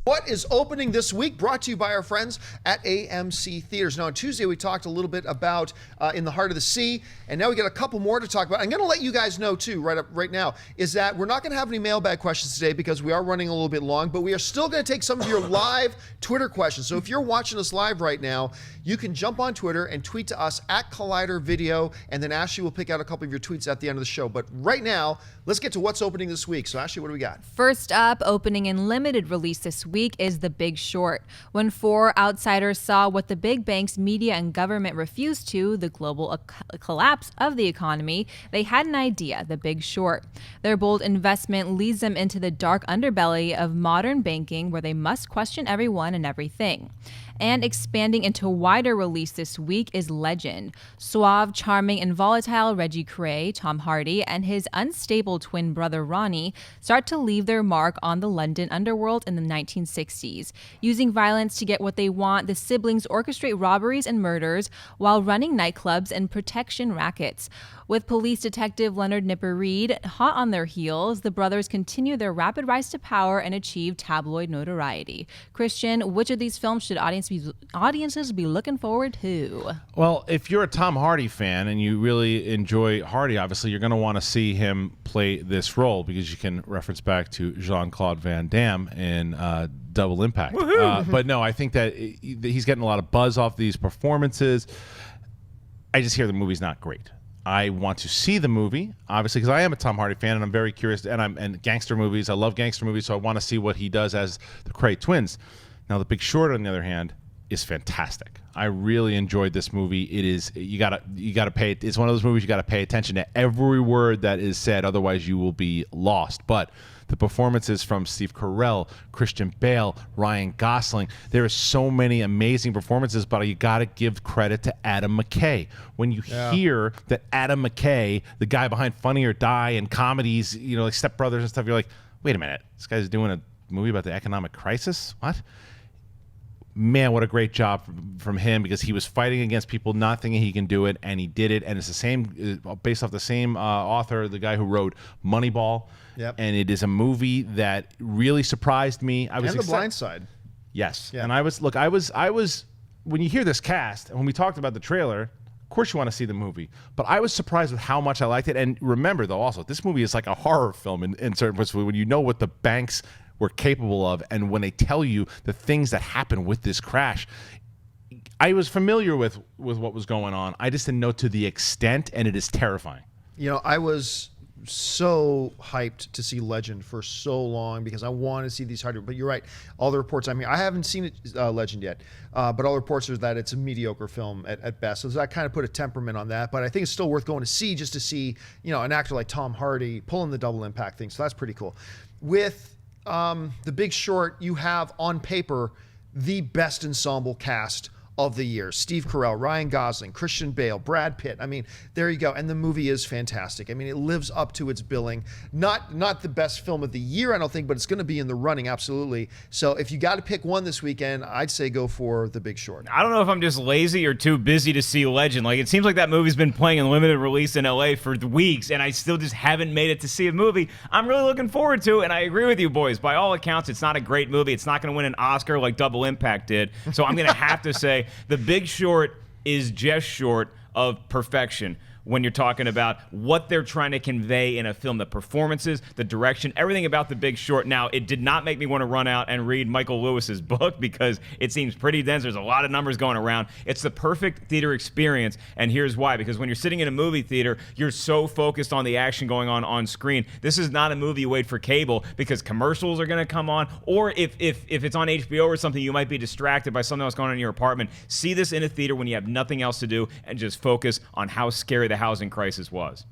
What is opening this week? Brought to you by our friends at AMC Theaters. Now, on Tuesday, we talked a little bit about In the Heart of the Sea, and now we got a couple more to talk about. I'm going to let you guys know, too, right now, is that we're not going to have any mailbag questions today because we are running a little bit long, but we are still going to take some of your live Twitter questions. So if you're watching us live right now, you can jump on Twitter and tweet to us at Collider Video, and then Ashley will pick out a couple of your tweets at the end of the show. But right now, let's get to what's opening this week. So, Ashley, what do we got? First up, opening in limited release this week is The Big Short. When four outsiders saw what the big banks, media, and government refused to, the global collapse of the economy, they had an idea, The Big Short. Their bold investment leads them into the dark underbelly of modern banking, where they must question everyone and everything. And expanding into wider release this week is Legend. Suave, charming, and volatile Reggie Cray, Tom Hardy, and his unstable twin brother Ronnie start to leave their mark on the London underworld in the 1960s. Using violence to get what they want, the siblings orchestrate robberies and murders while running nightclubs and protection rackets. With police detective Leonard Nipper Reed hot on their heels, the brothers continue their rapid rise to power and achieve tabloid notoriety. Christian, which of these films should audiences be looking forward to? Well, if you're a Tom Hardy fan and you really enjoy Hardy, obviously you're going to want to see him play this role because you can reference back to Jean-Claude Van Damme in Double Impact. But no, I think that he's getting a lot of buzz off these performances. I just hear the movie's not great. I want to see the movie, obviously, because I am a Tom Hardy fan, and I'm very curious. And gangster movies, I love gangster movies, so I want to see what he does as the Cray twins. Now, The Big Short, on the other hand, is fantastic. I really enjoyed this movie. It is you gotta pay. It's one of those movies you gotta pay attention to every word that is said, otherwise you will be lost. But the performances from Steve Carell, Christian Bale, Ryan Gosling, there are so many amazing performances, but you got to give credit to Adam McKay. When you hear that Adam McKay, the guy behind Funny or Die and comedies, like Step Brothers and stuff, you're like, wait a minute, this guy's doing a movie about the economic crisis? What? Man, what a great job from him, because he was fighting against people not thinking he can do it, and he did it. And it's the same, based off the same author, the guy who wrote Moneyball. Yep. And it is a movie that really surprised me. And The Blind Side. Yes. Yeah. And I was when you hear this cast, and when we talked about the trailer, of course you want to see the movie. But I was surprised with how much I liked it. And remember, though, also, this movie is like a horror film in certain parts, when you know what the banks were capable of, and when they tell you the things that happen with this crash. I was familiar with what was going on. I just didn't know to the extent, and it is terrifying. I was so hyped to see Legend for so long because I want to see these harder. But you're right. All the reports I'm hearing, I haven't seen Legend yet, but all the reports are that it's a mediocre film at best. So that kind of put a temperament on that. But I think it's still worth going to see just to see, an actor like Tom Hardy pulling the Double Impact thing. So that's pretty cool. With The Big Short, you have on paper the best ensemble cast of the year. Steve Carell, Ryan Gosling, Christian Bale, Brad Pitt. I mean, there you go. And the movie is fantastic. I mean, it lives up to its billing. Not the best film of the year, I don't think, but it's going to be in the running, absolutely. So if you got to pick one this weekend, I'd say go for The Big Short. I don't know if I'm just lazy or too busy to see Legend. Like, it seems like that movie's been playing in limited release in LA for weeks, and I still just haven't made it to see a movie I'm really looking forward to. And I agree with you, boys. By all accounts, it's not a great movie. It's not going to win an Oscar like Double Impact did. So I'm going to have to say The Big Short is just short of perfection when you're talking about what they're trying to convey in a film, the performances, the direction, everything about The Big Short. Now, it did not make me want to run out and read Michael Lewis's book because it seems pretty dense. There's a lot of numbers going around. It's the perfect theater experience, and here's why. Because when you're sitting in a movie theater, you're so focused on the action going on screen. This is not a movie you wait for cable because commercials are going to come on, or if it's on HBO or something, you might be distracted by something else going on in your apartment. See this in a theater when you have nothing else to do and just focus on how scary the housing crisis was.